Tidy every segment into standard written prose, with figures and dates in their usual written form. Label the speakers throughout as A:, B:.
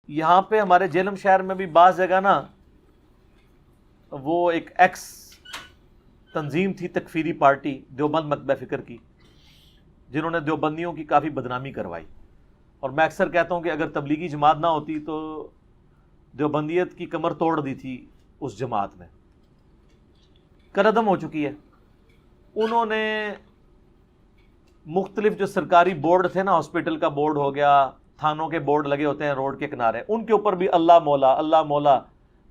A: یہاں پہ ہمارے جہلم شہر میں بھی بعض جگہ نا وہ ایک ایکس تنظیم تھی تکفیری پارٹی دیوبند مکتبہ فکر کی، جنہوں نے دیوبندیوں کی کافی بدنامی کروائی، اور میں اکثر کہتا ہوں کہ اگر تبلیغی جماعت نہ ہوتی تو دیوبندیت کی کمر توڑ دی تھی اس جماعت نے، کردم ہو چکی ہے۔ انہوں نے مختلف جو سرکاری بورڈ تھے نا، ہاسپٹل کا بورڈ ہو گیا، تھانوں کے بورڈ لگے ہوتے ہیں روڈ کے کنارے، ان کے اوپر بھی اللہ مولا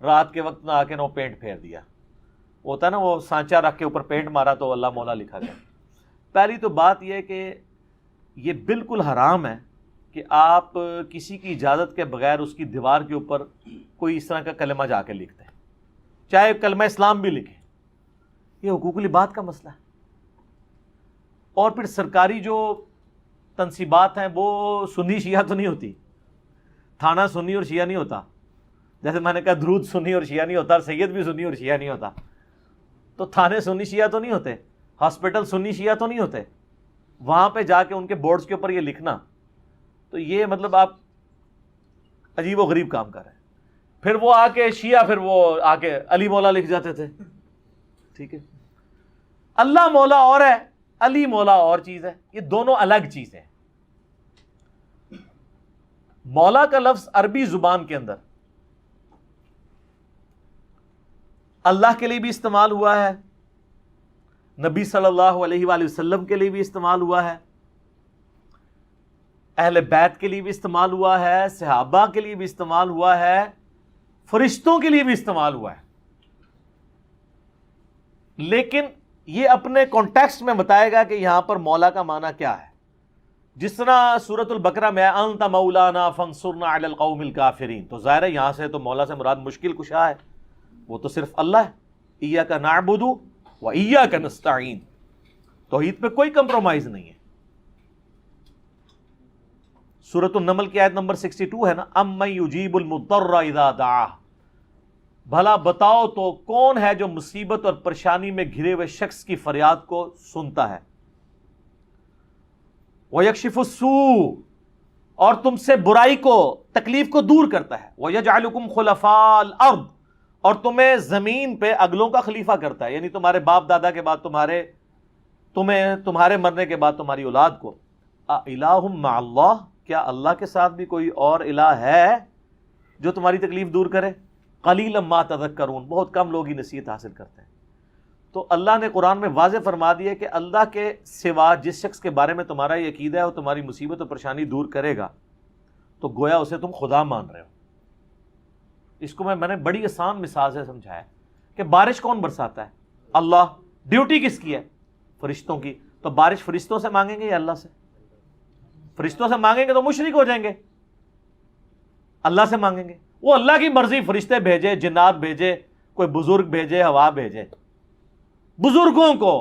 A: رات کے وقت نہ آ کے نہ پینٹ پھیر دیا، ہوتا ہے نا وہ سانچہ رکھ کے اوپر پینٹ مارا تو اللہ مولا لکھا گیا۔ پہلی تو بات یہ ہے کہ یہ بالکل حرام ہے کہ آپ کسی کی اجازت کے بغیر اس کی دیوار کے اوپر کوئی اس طرح کا کلمہ جا کے لکھتے ہیں، چاہے کلمہ اسلام بھی لکھیں، یہ حقوق العباد کا مسئلہ ہے۔ اور پھر سرکاری جو تنصیبات ہیں وہ سنی شیعہ تو نہیں ہوتی، تھانہ سنی اور شیعہ نہیں ہوتا، جیسے میں نے کہا درود سنی اور شیعہ نہیں ہوتا، اور سید بھی سنی اور شیعہ نہیں ہوتا، تو تھانے سنی شیعہ تو نہیں ہوتے، ہاسپٹل سنی شیعہ تو نہیں ہوتے، وہاں پہ جا کے ان کے بورڈز کے اوپر یہ لکھنا، تو یہ مطلب آپ عجیب و غریب کام کر رہے ہیں۔ پھر وہ آ کے شیعہ پھر وہ آ کے علی مولا لکھ جاتے تھے، ٹھیک ہے، اللہ مولا اور ہے، علی مولا اور چیز ہے، یہ دونوں الگ چیزیں ہیں۔ مولا کا لفظ عربی زبان کے اندر اللہ کے لیے بھی استعمال ہوا ہے، نبی صلی اللہ علیہ وآلہ وسلم کے لیے بھی استعمال ہوا ہے، اہل بیت کے لیے بھی استعمال ہوا ہے، صحابہ کے لیے بھی استعمال ہوا ہے، فرشتوں کے لیے بھی استعمال ہوا ہے، لیکن یہ اپنے کانٹیکسٹ میں بتائے گا کہ یہاں پر مولا کا معنی کیا ہے۔ جس طرح سورۃ البقرہ میں انت مولانا فانصرنا علی القوم الکافرین، تو ظاہر ہے یہاں سے تو مولا سے مراد مشکل کشا ہے، وہ تو صرف اللہ ہے، ایاک نعبد و ایاک نستعین، توحید پہ کوئی کمپرومائز نہیں ہے۔ سورۃ النمل کی آیت نمبر 62 ہے نا، امن یجیب المضطر اذا دعاہ، بھلا بتاؤ تو کون ہے جو مصیبت اور پریشانی میں گھرے ہوئے شخص کی فریاد کو سنتا ہے، وَيَكْشِفُ السُّوءَ، اور تم سے برائی کو تکلیف کو دور کرتا ہے، وَيَجْعَلُكُمْ خُلَفَاءَ الْأَرْضِ، اور تمہیں زمین پہ اگلوں کا خلیفہ کرتا ہے، یعنی تمہارے باپ دادا کے بعد تمہارے مرنے کے بعد تمہاری اولاد کو۔ اِلَٰهٌ مَّعَ اللَّهِ، کیا اللہ کے ساتھ بھی کوئی اور الہ ہے جو تمہاری تکلیف دور کرے؟ قَلِيلًا مَا تَذَكَّرُونَ، بہت کم لوگ ہی نصیحت حاصل کرتے ہیں۔ تو اللہ نے قرآن میں واضح فرما دیا کہ اللہ کے سوا جس شخص کے بارے میں تمہارا یہ عقیدہ ہے وہ تمہاری مصیبت و پریشانی دور کرے گا، تو گویا اسے تم خدا مان رہے ہو۔ اس کو میں نے بڑی آسان مثال سے سمجھایا کہ بارش کون برساتا ہے؟ اللہ۔ ڈیوٹی کس کی ہے؟ فرشتوں کی۔ تو بارش فرشتوں سے مانگیں گے یا اللہ سے؟ فرشتوں سے مانگیں گے تو مشرک ہو جائیں گے، اللہ سے مانگیں گے، وہ اللہ کی مرضی، فرشتے بھیجے، جنات بھیجے، کوئی بزرگ بھیجے، ہوا بھیجے، بزرگوں کو،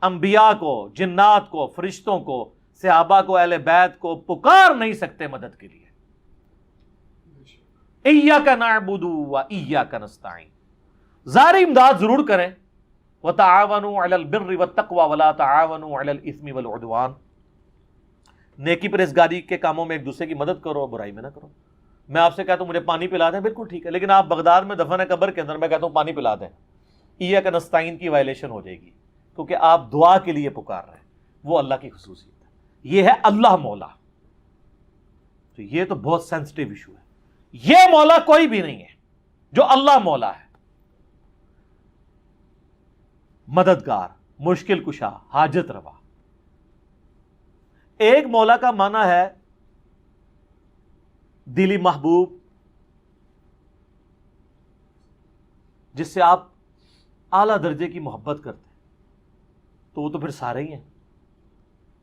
A: انبیاء کو، جنات کو، فرشتوں کو، صحابہ کو، اہل بیت کو پکار نہیں سکتے مدد کے لیے۔ ایاک نعبد و ایاک نستعین، ظاہری امداد ضرور کریں، وتعاونوا علی البر والتقوی ولا تعاونوا علی الاثم والعدوان، نیکی پرہیزگاری کے کاموں میں ایک دوسرے کی مدد کرو، برائی میں نہ کرو۔ میں آپ سے کہتا ہوں مجھے پانی پلا دیں، بالکل ٹھیک ہے، لیکن آپ بغداد میں دفن ہے قبر کے اندر، میں کہتا ہوں پانی پلا دیں، ایاک نستعین کی وائلیشن ہو جائے گی، کیونکہ آپ دعا کے لیے پکار رہے ہیں، وہ اللہ کی خصوصیت ہے۔ یہ ہے اللہ مولا، تو یہ تو بہت سینسٹیو ایشو ہے۔ یہ مولا کوئی بھی نہیں ہے جو اللہ مولا ہے، مددگار، مشکل کشا، حاجت روا۔ ایک مولا کا معنی ہے دلی محبوب، جس سے آپ اعلیٰ درجے کی محبت کرتے ہیں، تو وہ تو پھر سارے ہی ہیں،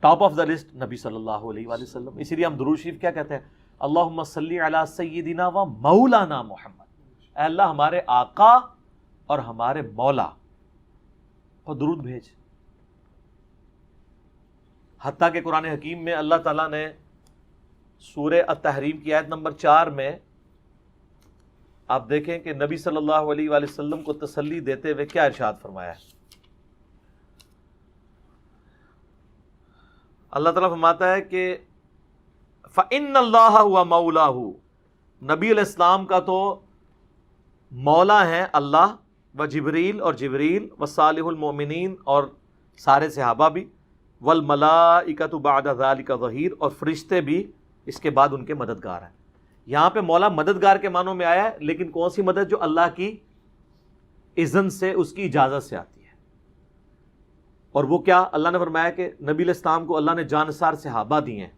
A: ٹاپ آف دا لسٹ نبی صلی اللہ علیہ وآلہ وسلم۔ اسی لیے ہم درود شریف کیا کہتے ہیں؟ اللہم صلی علی سیدنا و مولانا محمد، اے اللہ ہمارے آقا اور ہمارے مولا کو درود بھیج۔ حتیٰ کہ قرآن حکیم میں اللہ تعالیٰ نے سورہ التحریم کی آیت نمبر 4 میں آپ دیکھیں کہ نبی صلی اللہ علیہ وآلہ وسلم کو تسلی دیتے ہوئے کیا ارشاد فرمایا ہے۔ اللہ تعالیٰ فرماتا ہے کہ فَإِنَّ اللَّهَ هُوَ مَوْلَاهُ، نبی علیہ السلام کا تو مولا ہیں اللہ و جبریل اور جبریل و صالح المؤمنین اور سارے صحابہ بھی، والملائکۃ بعد ذلک ظہیر، اور فرشتے بھی اس کے بعد ان کے مددگار ہیں۔ یہاں پہ مولا مددگار کے معنوں میں آیا ہے، لیکن کون سی مدد؟ جو اللہ کی اذن سے، اس کی اجازت سے آتی ہے۔ اور وہ کیا؟ اللہ نے فرمایا کہ نبی علیہ السلام کو اللہ نے جانسار صحابہ دیے ہیں،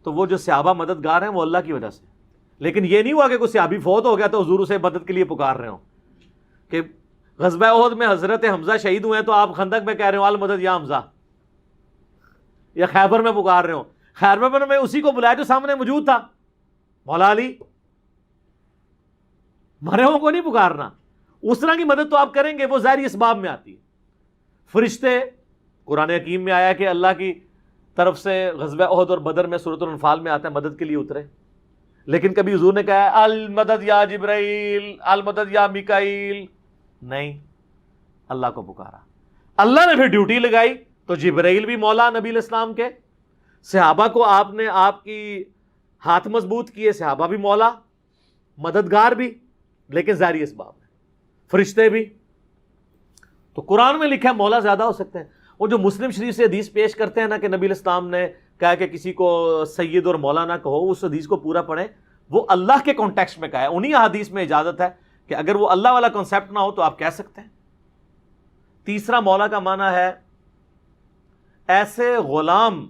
A: تو وہ جو صحابہ مددگار ہیں وہ اللہ کی وجہ سے۔ لیکن یہ نہیں ہوا کہ کوئی صحابی فوت ہو گیا تو حضور اسے مدد کے لیے پکار رہے ہوں، کہ غزوہ احد میں حضرت حمزہ شہید ہوئے ہیں تو آپ خندق میں کہہ رہے ہو المدد یا حمزہ، یا خیبر میں پکار رہے ہو۔ خیبر میں اسی کو بلایا جو سامنے موجود تھا، مولا علی۔ مرے ہوں کو نہیں پکارنا، اس طرح کی مدد تو آپ کریں گے، وہ ظاہری اسباب میں آتی ہے۔ فرشتے، قرآن حکیم میں آیا کہ اللہ کی طرف سے غزوہ احد اور بدر میں سورۃ الانفال میں آتا ہے مدد کے لیے اترے، لیکن کبھی حضور نے کہا المدد یا جبرائیل، المدد یا میکائیل، نہیں، اللہ کو پکارا۔ اللہ نے پھر ڈیوٹی لگائی، تو جبرائیل بھی مولا نبی علیہ السلام کے، صحابہ کو آپ نے آپ کی ہاتھ مضبوط کیے، صحابہ بھی مولا، مددگار بھی، لیکن ظاہری اسباب میں، فرشتے بھی۔ تو قرآن میں لکھا ہے مولا زیادہ ہو سکتے ہیں۔ وہ جو مسلم شریف سے حدیث پیش کرتے ہیں نا کہ نبی علیہ السلام نے کہا کہ کسی کو سید اور مولا نہ کہو، اس حدیث کو پورا پڑھیں، وہ اللہ کے کانٹیکسٹ میں کہا ہے، انہی حدیث میں اجازت ہے کہ اگر وہ اللہ والا کنسیپٹ نہ ہو تو آپ کہہ سکتے ہیں۔ تیسرا مولا کا معنی ہے ایسے غلام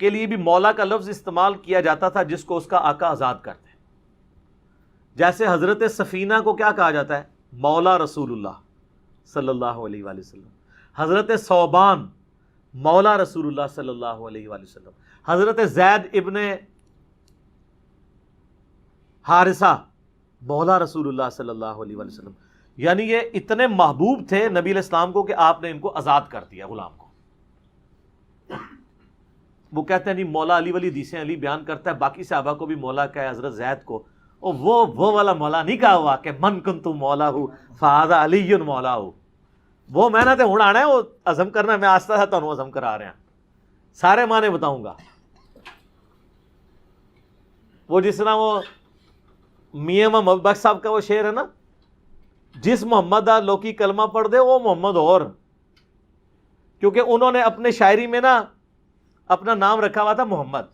A: کے لیے بھی مولا کا لفظ استعمال کیا جاتا تھا جس کو اس کا آقا آزاد کرتے ہیں، جیسے حضرت سفینہ کو کیا کہا جاتا ہے؟ مولا رسول اللہ صلی اللہ علیہ وآلہ وسلم۔ حضرت ثوبان مولا رسول اللہ صلی اللہ علیہ وآلہ وسلم۔ حضرت زید ابن حارثہ مولا رسول اللہ صلی اللہ علیہ وآلہ وسلم۔ یعنی یہ اتنے محبوب تھے نبی علیہ السلام کو کہ آپ نے ان کو آزاد کر دیا، غلام کو۔ وہ کہتے ہیں نہیں، مولا علی والی حدیثیں علی بیان کرتا ہے، باقی صحابہ کو بھی مولا کہا ہے، حضرت زید کو، اور وہ والا مولا نہیں کہا ہوا کہ من کنت مولا ہوں فہذا علی مولا ہوں۔ وہ میں نہ تے ہوں آنا ہے، وہ عزم کرنا، میں آستہ تھا تو عزم کرا رہے ہیں، سارے معنی بتاؤں گا۔ وہ جس طرح وہ میاں محمد بخش صاحب کا وہ شعر ہے نا، جس محمد لوکی کلمہ پڑھ دے وہ محمد اور، کیونکہ انہوں نے اپنے شاعری میں نا اپنا نام رکھا ہوا تھا محمد،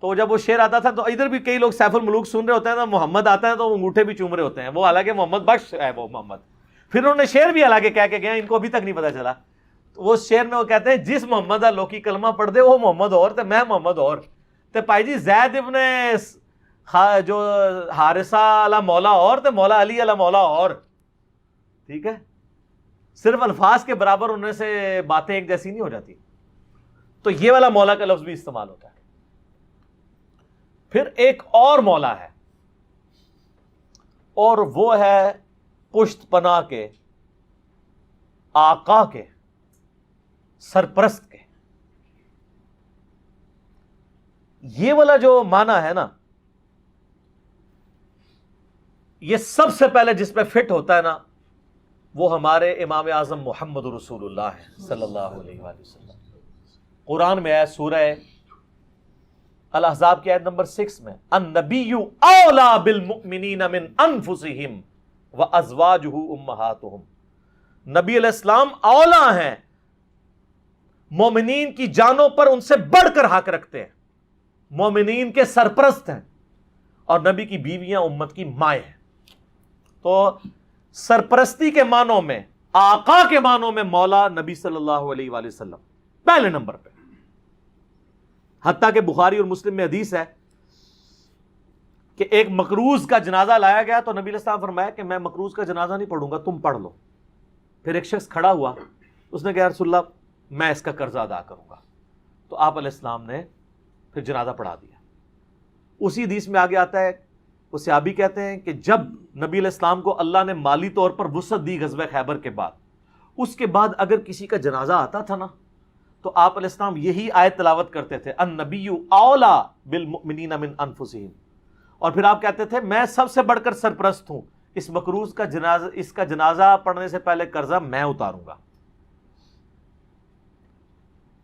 A: تو جب وہ شعر آتا تھا تو ادھر بھی کئی لوگ سیف الملوک سن رہے ہوتے ہیں تو محمد آتا ہے تو وہ انگوٹھے بھی چوم رہے ہوتے ہیں، وہ حالانکہ محمد بخش ہے وہ محمد۔ پھر انہوں نے شعر بھی حالانکہ کہہ کے گئے، ان کو ابھی تک نہیں پتا چلا۔ تو وہ شعر میں وہ کہتے ہیں جس محمد لوکی کلمہ پڑھ دے وہ محمد اور تے میں محمد اور تے پائی جی زید ابن جو حارثہ علی مولا اور تے مولا علی علی مولا اور، ٹھیک ہے، صرف الفاظ کے برابر ہونے سے باتیں ایک جیسی نہیں ہو جاتی۔ تو یہ والا مولا کا لفظ بھی استعمال ہوتا ہے۔ پھر ایک اور مولا ہے، اور وہ ہے پشت پناہ کے، آقا کے، سرپرست کے۔ یہ والا جو معنی ہے نا، یہ سب سے پہلے جس پہ فٹ ہوتا ہے نا، وہ ہمارے امام اعظم محمد رسول اللہ ہے صلی اللہ علیہ وآلہ وسلم۔ قرآن میں ہے سورہ الاحزاب کی آیت نمبر 6 میں، النبی اولا بالمؤمنین من انفسہم وازواجہ امہاتہم۔ نبی علیہ السلام اولا ہیں، مومنین کی جانوں پر ان سے بڑھ کر حق رکھتے ہیں، مومنین کے سرپرست ہیں، اور نبی کی بیویاں امت کی مائیں ہیں۔ تو سرپرستی کے معنوں میں، آقا کے معنوں میں مولا نبی صلی اللہ علیہ وآلہ وسلم پہلے نمبر پہ۔ حتیٰ کہ بخاری اور مسلم میں حدیث ہے کہ ایک مقروض کا جنازہ لایا گیا تو نبی علیہ السلام فرمایا کہ میں مقروض کا جنازہ نہیں پڑھوں گا، تم پڑھ لو۔ پھر ایک شخص کھڑا ہوا، اس نے کہا رسول اللہ میں اس کا قرضہ ادا کروں گا، تو آپ علیہ السلام نے پھر جنازہ پڑھا دیا۔ اسی حدیث میں آگے آتا ہے، وہ صحابی کہتے ہیں کہ جب نبی علیہ السلام کو اللہ نے مالی طور پر وسعت دی غزوہ خیبر کے بعد، اس کے بعد اگر کسی کا جنازہ آتا تھا نا تو آپ علیہ السلام یہی آیت تلاوت کرتے تھے، النبی اولا بالمؤمنین من انفسہم، اور پھر آپ کہتے تھے میں سب سے بڑھ کر سرپرست ہوں، اس مقروض کا جنازہ، اس کا جنازہ پڑھنے سے پہلے قرضہ میں اتاروں گا۔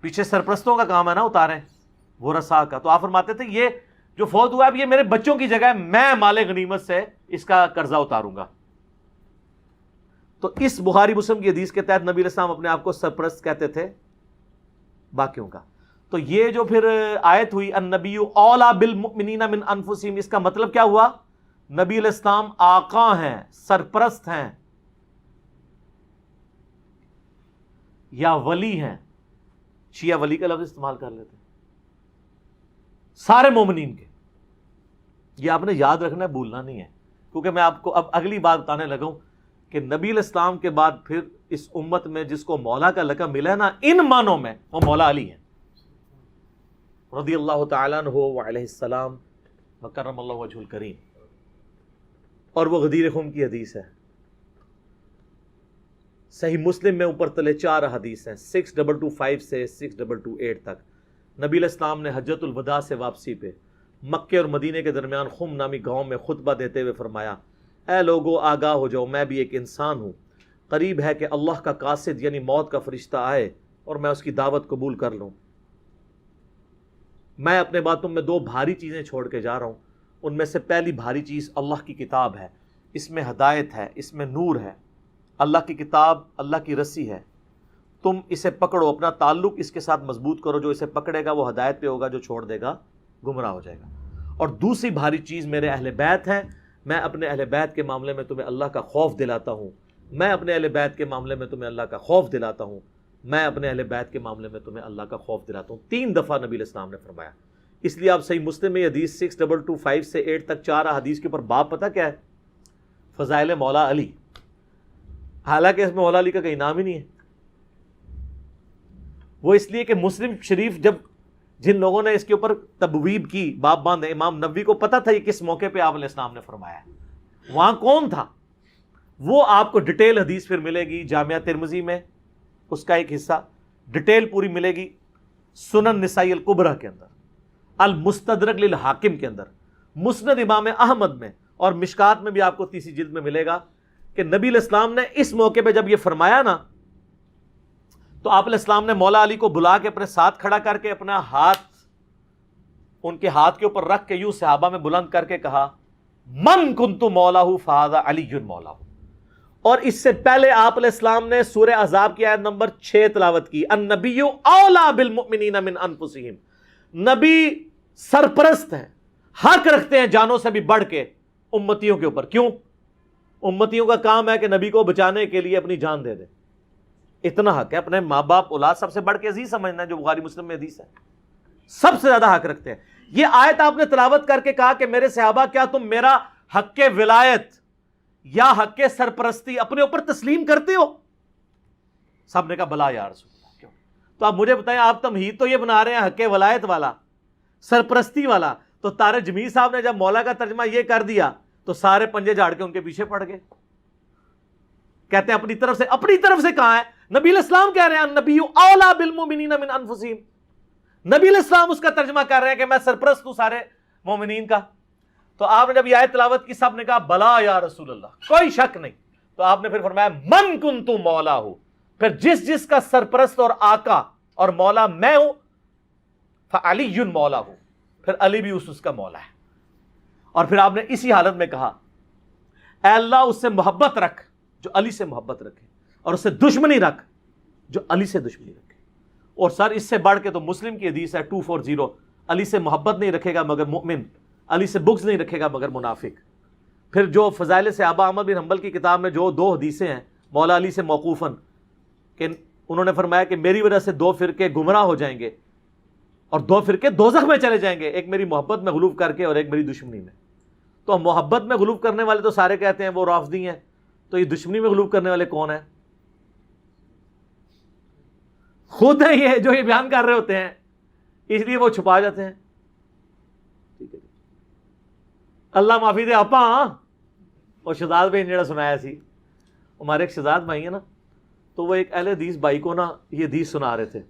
A: پیچھے سرپرستوں کا کام ہے نا اتاریں، وہ رسا کا۔ تو آپ فرماتے تھے یہ جو فوت ہوا اب یہ میرے بچوں کی جگہ ہے، میں مال غنیمت سے اس کا قرضہ اتاروں گا. تو اس بخاری مسلم کی حدیث کے تحت نبی علیہ السلام اپنے آپ کو سرپرست کہتے تھے باقیوں کا. تو یہ جو پھر آیت ہوئی النبی اولیٰ بالمؤمنین من انفسہم، اس کا مطلب کیا ہوا؟ نبی علیہ السلام آقا ہیں، سرپرست ہیں یا ولی ہیں. شیعہ ولی کا لفظ استعمال کر لیتے ہیں سارے مومنین کے. یہ آپ نے یاد رکھنا ہے، بھولنا نہیں ہے، کیونکہ میں آپ کو اب اگلی بات بتانے لگا ہوں کہ نبی علیہ السلام کے بعد پھر اس امت میں جس کو مولا کا لقب ملا ہے نا، ان معنوں میں وہ مولا علی ہیں رضی اللہ تعالیٰ عنہ وعلیہ السلام وکرم اللہ وجہ الکریم. اور وہ غدیر خم کی حدیث ہے، صحیح مسلم میں اوپر تلے 4 حدیث ہیں، 6225 سے 6228 تک. نبی علیہ السلام نے حجۃ الوداع سے واپسی پہ مکے اور مدینے کے درمیان خم نامی گاؤں میں خطبہ دیتے ہوئے فرمایا، اے لوگو آگاہ ہو جاؤ، میں بھی ایک انسان ہوں، قریب ہے کہ اللہ کا قاصد یعنی موت کا فرشتہ آئے اور میں اس کی دعوت قبول کر لوں. میں اپنے بعد تم میں 2 بھاری چیزیں چھوڑ کے جا رہا ہوں. ان میں سے پہلی بھاری چیز اللہ کی کتاب ہے، اس میں ہدایت ہے، اس میں نور ہے. اللہ کی کتاب اللہ کی رسی ہے، تم اسے پکڑو، اپنا تعلق اس کے ساتھ مضبوط کرو. جو اسے پکڑے گا وہ ہدایت پہ ہوگا، جو چھوڑ دے گا گمراہ ہو جائے گا. اور دوسری بھاری چیز میرے اہل بیت ہیں، میں اپنے اہل بیت کے معاملے میں تمہیں اللہ کا خوف دلاتا ہوں، میں اپنے اہل بیت کے معاملے میں تمہیں اللہ کا خوف دلاتا ہوں، میں اپنے اہل بیت کے معاملے میں تمہیں اللہ کا خوف دلاتا ہوں. 3 دفعہ نبی علیہ السلام نے فرمایا. اس لیے آپ صحیح مسلم میں یہ حدیث 6225 سے 8 تک 4 حدیث کے اوپر باب پتہ کیا ہے؟ فضائل مولا علی. حالانکہ اس میں مولا علی کا کہیں نام ہی نہیں ہے. وہ اس لیے کہ مسلم شریف جب جن لوگوں نے اس کے اوپر تبویب کی، باب باندھے، امام نووی کو پتہ تھا یہ کس موقع پہ آپ علیہ السلام نے فرمایا ہے، وہاں کون تھا، وہ آپ کو ڈیٹیل حدیث پھر ملے گی. جامعہ ترمذی میں اس کا ایک حصہ ڈیٹیل پوری ملے گی، سنن نسائی الکبریٰ کے اندر، المستدرک للحاکم کے اندر، مسند امام احمد میں، اور مشکات میں بھی آپ کو 30 جلد میں ملے گا کہ نبی علیہ السلام نے اس موقع پہ جب یہ فرمایا نا، تو آپ علیہ السلام نے مولا علی کو بلا کے اپنے ساتھ کھڑا کر کے اپنا ہاتھ ان کے ہاتھ کے اوپر رکھ کے یوں صحابہ میں بلند کر کے کہا، من کنت مولہ فہذا علی مولہ. اور اس سے پہلے آپ علیہ السلام نے سورہ احزاب کی آیت نمبر 6 تلاوت کی، النبی اولیٰ بالمؤمنین من انفسہم. نبی سرپرست ہیں، حق رکھتے ہیں جانوں سے بھی بڑھ کے امتیوں کے اوپر. کیوں؟ امتیوں کا کام ہے کہ نبی کو بچانے کے لیے اپنی جان دے دے. اتنا حق ہے، اپنے ماں باپ اولاد سب سے بڑھ کے عزیز سمجھنا ہے، جو بخاری مسلم میں حدیث ہے. سب سے زیادہ حق رکھتے ہیں. یہ آیت آپ نے تلاوت کر کے کہا کہ میرے صحابہ کیا تم میرا حق ولایت یا حق سرپرستی اپنے اوپر تسلیم کرتے ہو؟ سب نے کہا بلا یا رسول اللہ. کیوں؟ تو آپ مجھے بتائیں، آپ تمہید تو یہ بنا رہے ہیں حق ولایت والا، سرپرستی والا. تو طارق جمیل صاحب نے جب مولا کا ترجمہ یہ کر دیا تو سارے پنجے جھاڑ کے ان کے پیچھے پڑ گئے. کہتے ہیں اپنی طرف سے کہاں ہے؟ نبی علیہ السلام کہہ رہے ہیں النبی اولیٰ بالمؤمنین من انفسہم. نبی علیہ السلام اس کا ترجمہ کر رہے ہیں کہ میں سرپرست ہوں سارے مومنین کا. تو آپ نے جب یہ آیت تلاوت کی سب نے کہا بلا یا رسول اللہ، کوئی شک نہیں. تو آپ نے پھر فرمایا من کنت مولا ہوں، پھر جس کا سرپرست اور آقا اور مولا میں ہوں، فعلی مولا ہوں، پھر علی بھی اس کا مولا ہے. اور پھر آپ نے اسی حالت میں کہا اے اللہ اس سے محبت رکھ جو علی سے محبت رکھے، اور اس سے دشمنی رکھ جو علی سے دشمنی رکھے. اور سر اس سے بڑھ کے تو مسلم کی حدیث ہے 240، علی سے محبت نہیں رکھے گا مگر مومن، علی سے بغض نہیں رکھے گا مگر منافق. پھر جو فضائل صحابہ احمد بن حنبل کی کتاب میں جو 2 حدیثیں ہیں مولا علی سے موقوفاً کہ انہوں نے فرمایا کہ میری وجہ سے 2 فرقے گمراہ ہو جائیں گے اور 2 فرقے دوزخ میں چلے جائیں گے، ایک میری محبت میں غلو کر کے اور ایک میری دشمنی میں. تو محبت میں غلو کرنے والے تو سارے کہتے ہیں وہ رافضی ہیں، تو یہ دشمنی میں غلو کرنے والے کون ہیں؟ خود ہیں یہ جو یہ بیان کر رہے ہوتے ہیں، اس لیے وہ چھپا جاتے ہیں. ٹھیک ہے، اللہ معافی دے. آپ اور شہزاد بھائی نے جڑا سنایا سی، ہمارے ایک شہزاد بھائی ہیں نا، تو وہ ایک اہل حدیث بھائی کو نا یہ حدیث سنا رہے تھے.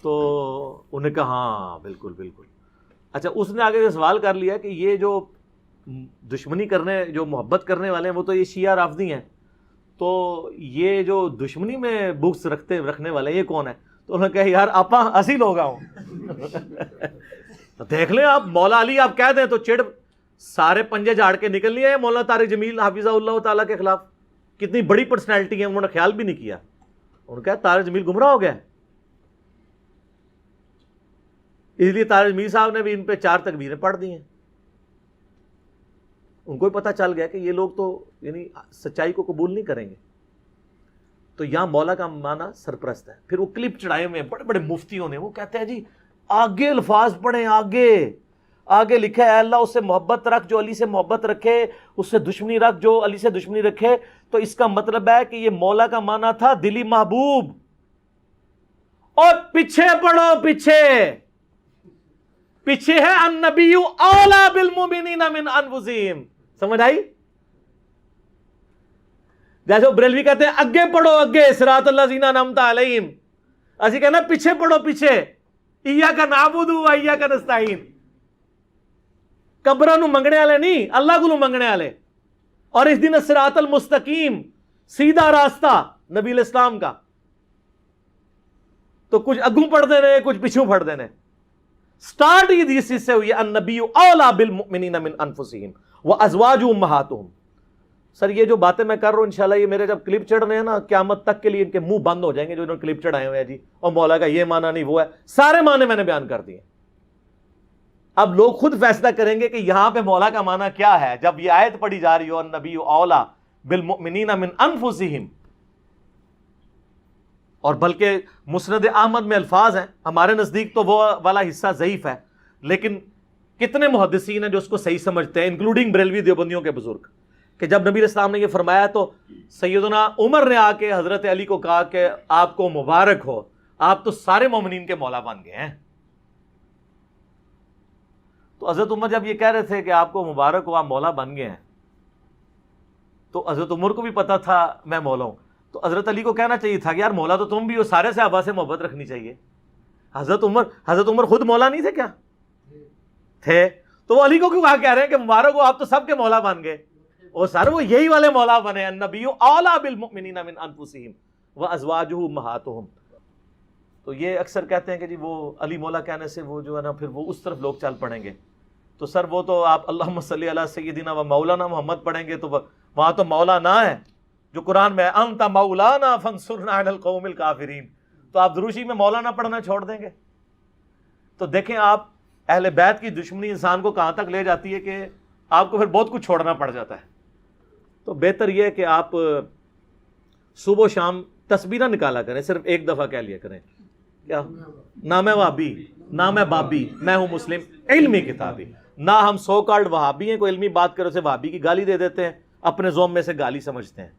A: تو انہوں نے کہا ہاں بالکل بالکل. اچھا، اس نے آگے سے سوال کر لیا کہ یہ جو دشمنی کرنے، جو محبت کرنے والے ہیں وہ تو یہ شیعہ رافضی ہیں، تو یہ جو دشمنی میں بغض رکھنے والے یہ کون ہے؟ تو انہوں نے کہا یار آپا اسی لوگ آؤں. تو دیکھ لیں آپ مولا علی آپ کہہ دیں تو چڑ سارے پنجے جھاڑ کے نکل لیے مولانا طارق جمیل حافظہ اللہ تعالیٰ کے خلاف. کتنی بڑی پرسنالٹی ہے, انہوں نے خیال بھی نہیں کیا. انہوں نے کہا طارق جمیل گمراہ ہو گیا, اس لیے طارق جمیل صاحب نے بھی ان پہ 4 تکبیریں پڑھ دی ہیں. ان کو بھی پتہ چل گیا کہ یہ لوگ تو یعنی سچائی کو قبول نہیں کریں گے. تو یہاں مولا کا معنی سرپرست ہے. پھر وہ کلپ چڑھائے ہوئے بڑے بڑے مفتیوں نے, وہ کہتے ہیں جی آگے الفاظ پڑھیں, آگے لکھا ہے اے اللہ اس سے محبت رکھ جو علی سے محبت رکھے, اس سے دشمنی رکھ جو علی سے دشمنی رکھے. تو اس کا مطلب ہے کہ یہ مولا کا معنی تھا دلی محبوب. اور پیچھے پڑھو, پیچھے ہے النبی اولا بالمؤمنین من انفسہم. سمجھ آئی؟ جیسے وہ بریلوی کہتے ہیں اگے پڑھو, اگے صراط الذین انعمت علیہم. اسی کہنا پیچھے پڑھو, پیچھے ایاک نعبد و ایاک نستعین. قبراں نو منگنے والے نہیں, اللہ کو منگنے والے. اور اس دن صراط المستقیم, سیدھا راستہ نبی الاسلام کا. تو کچھ اگوں پڑھ دینے, کچھ پیچھوں پڑھ دینے. سٹارٹ یہ حدیث سے ہوئی ہے النبی اولا بالمؤمنین من انفسہم وازواجہ امہاتہم. سر یہ جو باتیں میں کر رہا ہوں انشاءاللہ یہ میرے جب کلپ چڑھ رہے ہیں نا, قیامت تک کے لیے ان کے منہ بند ہو جائیں گے جو انہوں نے کلپ چڑھائے ہوئے ہیں جی, اور مولا کا یہ معنی نہیں وہ ہے. سارے معنی میں نے بیان کر دیے. اب لوگ خود فیصلہ کریں گے کہ یہاں پہ مولا کا معنی کیا ہے جب یہ آیت پڑھی جا رہی ہو النبی اولا بالمؤمنین من انفسہم. اور بلکہ مسند احمد میں الفاظ ہیں, ہمارے نزدیک تو وہ والا حصہ ضعیف ہے, لیکن کتنے محدثین ہیں جو اس کو صحیح سمجھتے ہیں انکلوڈنگ بریلوی دیوبندیوں کے بزرگ, کہ جب نبی اسلام نے یہ فرمایا تو سیدنا عمر نے آ کے حضرت علی کو کہا کہ آپ کو مبارک ہو, آپ تو سارے مومنین کے مولا بن گئے ہیں. تو حضرت عمر جب یہ کہہ رہے تھے کہ آپ کو مبارک ہو آپ مولا بن گئے ہیں, تو حضرت عمر کو بھی پتا تھا میں مولا ہوں. تو حضرت علی کو کہنا چاہیے تھا کہ یار مولا تو تم بھی ہو, سارے صحابہ سے محبت رکھنی چاہیے. حضرت عمر خود مولا نہیں تھے کیا تھے؟ تو وہ علی کو کیوں کہہ رہے ہیں کہ مبارک ہو آپ تو سب کے مولا بن گئے. اور سر وہ یہی والے مولا بنے, النبی اولا بالمؤمنین من انفسہم وازواجہ امہاتہم. تو یہ اکثر کہتے ہیں کہ جی وہ علی مولا کہنے سے وہ جو ہے نا پھر وہ اس طرف لوگ چل پڑیں گے. تو سر وہ تو آپ اللہم صلی علی سیدنا و مولانا محمد پڑھیں گے تو وہاں تو مولا نہ ہے جو قرآن میں ہے انت مولانا فانصرنا علی القوم الکافرین. تو آپ دروشی میں مولانا پڑھنا چھوڑ دیں گے. تو دیکھیں آپ اہل بیت کی دشمنی انسان کو کہاں تک لے جاتی ہے کہ آپ کو پھر بہت کچھ چھوڑنا پڑ جاتا ہے. تو بہتر یہ ہے کہ آپ صبح و شام تسبیحہ نکالا کریں, صرف ایک دفعہ کہہ لیا کریں کیا نہ میں وہابی نہ میں بابی, میں ہوں مسلم علمی کتابی. نہ ہم سو کالڈ وہابی ہیں, کوئی علمی بات کرے اسے وہابی کی گالی دے دیتے ہیں, اپنے زوم میں سے گالی سمجھتے ہیں.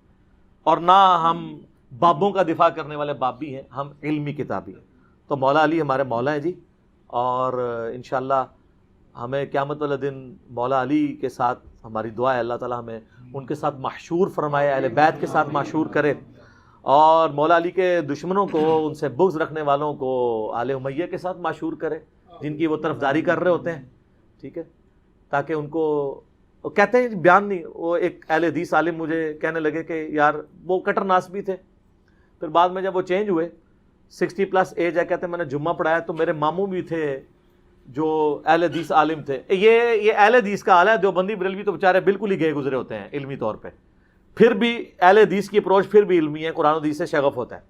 A: اور نہ ہم بابوں کا دفاع کرنے والے بابی ہیں, ہم علمی کتابی ہیں. تو مولا علی ہمارے مولا ہیں جی, اور انشاءاللہ ہمیں قیامت والے دن مولا علی کے ساتھ ہماری دعا ہے اللہ تعالیٰ ہمیں ان کے ساتھ محشور فرمائے, اہل بیت کے ساتھ محشور کرے, اور مولا علی کے دشمنوں کو, ان سے بغض رکھنے والوں کو آل امیہ کے ساتھ محشور کرے جن کی وہ طرفداری کر رہے ہوتے ہیں. ٹھیک ہے, تاکہ ان کو کہتے ہیں بیان نہیں. وہ ایک اہل حدیث عالم مجھے کہنے لگے کہ یار وہ کٹر ناس بھی تھے, پھر بعد میں جب وہ چینج ہوئے 60+ ایج ہے, کہتے ہیں میں نے جمعہ پڑھایا تو میرے ماموں بھی تھے جو اہل حدیث عالم تھے. یہ اہل حدیث کا حال ہے, دیوبندی بریلوی تو بیچارے بالکل ہی گئے گزرے ہوتے ہیں علمی طور پہ, پھر بھی اہل حدیث کی اپروچ پھر بھی علمی ہے, قرآن و حدیث سے شغف ہوتا ہے.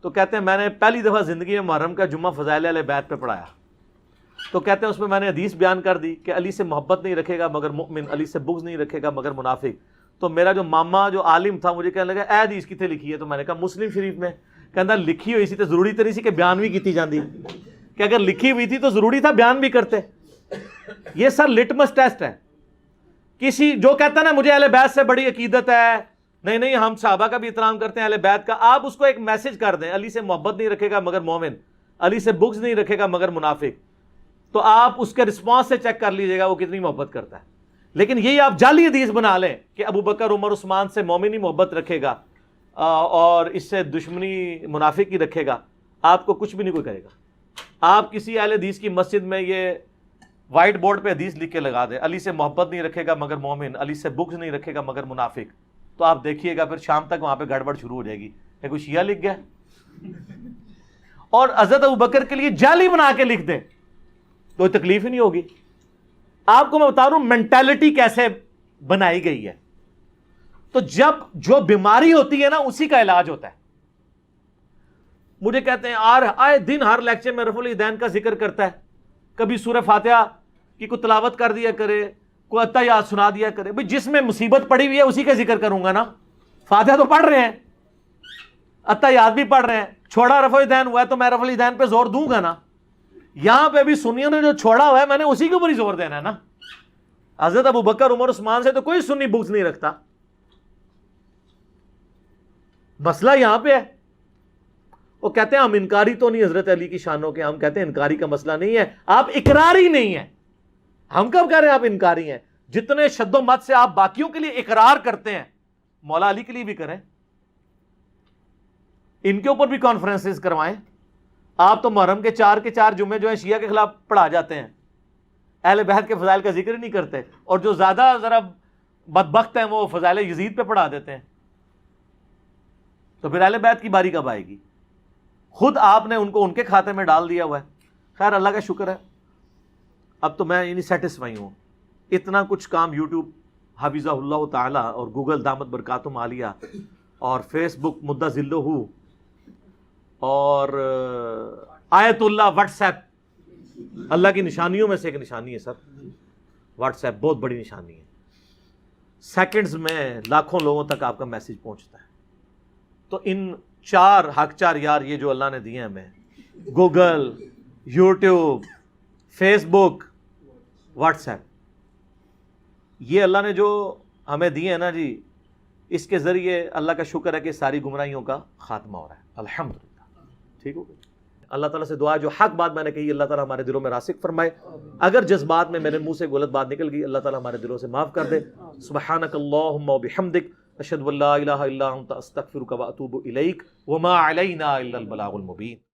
A: تو کہتے ہیں میں نے پہلی دفعہ زندگی میں محرم کا جمعہ فضائل اہل بیت پہ پڑھایا, تو کہتے ہیں اس میں میں نے حدیث بیان کر دی کہ علی سے محبت نہیں رکھے گا مگر مؤمن, علی سے بغض نہیں رکھے گا مگر منافق. تو میرا جو ماما جو عالم تھا مجھے کہنے لگا اے حدیث کتنے لکھی ہے؟ تو میں نے کہا مسلم شریف میں. کہتا لکھی ہوئی سی تو ضروری تری سی کہ بیان بھی کیتی جاندی, کہ اگر لکھی ہوئی تھی تو ضروری تھا بیان بھی کرتے. یہ سر لٹمس ٹیسٹ ہے. کسی جو کہتا ہے نا مجھے اہل بیت سے بڑی عقیدت ہے, نہیں ہم صحابہ کا بھی احترام کرتے ہیں اہل بیت کا, آپ اس کو ایک میسج کر دیں علی سے محبت نہیں رکھے گا مگر مومن, علی سے بغض نہیں رکھے گا مگر منافق, تو آپ اس کے رسپانس سے چیک کر لیجئے گا وہ کتنی محبت کرتا ہے. لیکن یہی آپ جعلی حدیث بنا لیں کہ ابو بکر عمر عثمان سے مومن ہی محبت رکھے گا اور اس سے دشمنی منافق ہی رکھے گا, آپ کو کچھ بھی نہیں کوئی کرے گا. آپ کسی اہل حدیث کی مسجد میں یہ وائٹ بورڈ پہ حدیث لکھ کے لگا دیں علی سے محبت نہیں رکھے گا مگر مومن, علی سے بغض نہیں رکھے گا مگر منافق, تو آپ دیکھیے گا پھر شام تک وہاں پہ گڑبڑ شروع ہو جائے گی کہ کوئی شیعہ لکھ گیا. اور حضرت ابو بکر کے لیے جعلی بنا کے لکھ دیں کوئی تکلیف ہی نہیں ہوگی. آپ کو میں بتا رہا ہوں مینٹالٹی کیسے بنائی گئی ہے. تو جب جو بیماری ہوتی ہے نا اسی کا علاج ہوتا ہے. مجھے کہتے ہیں آئے دن ہر لیکچر میں رفع الیدین کا ذکر کرتا ہے, کبھی سورہ فاتحہ کی کوئی تلاوت کر دیا کرے, کوئی اتحیات سنا دیا کرے. بھئی جس میں مصیبت پڑی ہوئی ہے اسی کا ذکر کروں گا نا. فاتحہ تو پڑھ رہے ہیں, اتحیات بھی پڑھ رہے ہیں, چھوڑا رفع الیدین ہوا ہے تو میں رفع الیدین پہ زور دوں گا نا. یہاں پہ بھی سنیوں نے جو چھوڑا ہوا ہے میں نے اسی کے اوپر ہی زور دینا ہے نا. حضرت ابو بکر عمر عثمان سے تو کوئی سنی بغض نہیں رکھتا. مسئلہ یہاں پہ ہے. وہ کہتے ہیں ہم انکاری تو نہیں حضرت علی کی شانوں کے, ہم کہتے ہیں انکاری کا مسئلہ نہیں ہے, آپ اقراری نہیں ہیں. ہم کب کہہ رہے ہیں آپ انکاری ہیں؟ جتنے شد و مت سے آپ باقیوں کے لیے اقرار کرتے ہیں مولا علی کے لیے بھی کریں, ان کے اوپر بھی کانفرنسز کروائیں. آپ تو محرم کے 4 کے 4 جمعے جو ہیں شیعہ کے خلاف پڑھا جاتے ہیں, اہل بیت کے فضائل کا ذکر ہی نہیں کرتے, اور جو زیادہ ذرا بدبخت ہیں وہ فضائل یزید پہ پڑھا دیتے ہیں. تو پھر اہل بیت کی باری کب آئے گی؟ خود آپ نے ان کو ان کے کھاتے میں ڈال دیا ہوا ہے. خیر اللہ کا شکر ہے, اب تو میں یعنی سیٹسفائی ہوں. اتنا کچھ کام یوٹیوب حفظہ اللہ تعالی اور گوگل دامت برکاتہم عالیہ اور فیس بک مدہ ذلہ اور آیت اللہ واٹس ایپ, اللہ کی نشانیوں میں سے ایک نشانی ہے سر. واٹس ایپ بہت بڑی نشانی ہے. سیکنڈز میں لاکھوں لوگوں تک آپ کا میسج پہنچتا ہے. تو ان 4 حق 4 یار یہ جو اللہ نے دیے ہیں ہمیں, گوگل, یوٹیوب, فیس بک, واٹس ایپ, یہ اللہ نے جو ہمیں دیے ہیں نا جی, اس کے ذریعے اللہ کا شکر ہے کہ ساری گمراہیوں کا خاتمہ ہو رہا ہے الحمدللہ. ٹھیک ہو گیا. اللہ تعالیٰ سے دعا ہے جو حق بات میں نے کہی اللہ تعالیٰ ہمارے دلوں میں راسخ فرمائے. اگر جذبات میں میرے منہ سے غلط بات نکل گئی اللہ تعالیٰ ہمارے دلوں سے معاف کر دے. سبحانک اللہم و بحمدک اشہد ان لا الہ الا انت استغفرک و اتوب الیک وما علینا الا البلاغ المبین.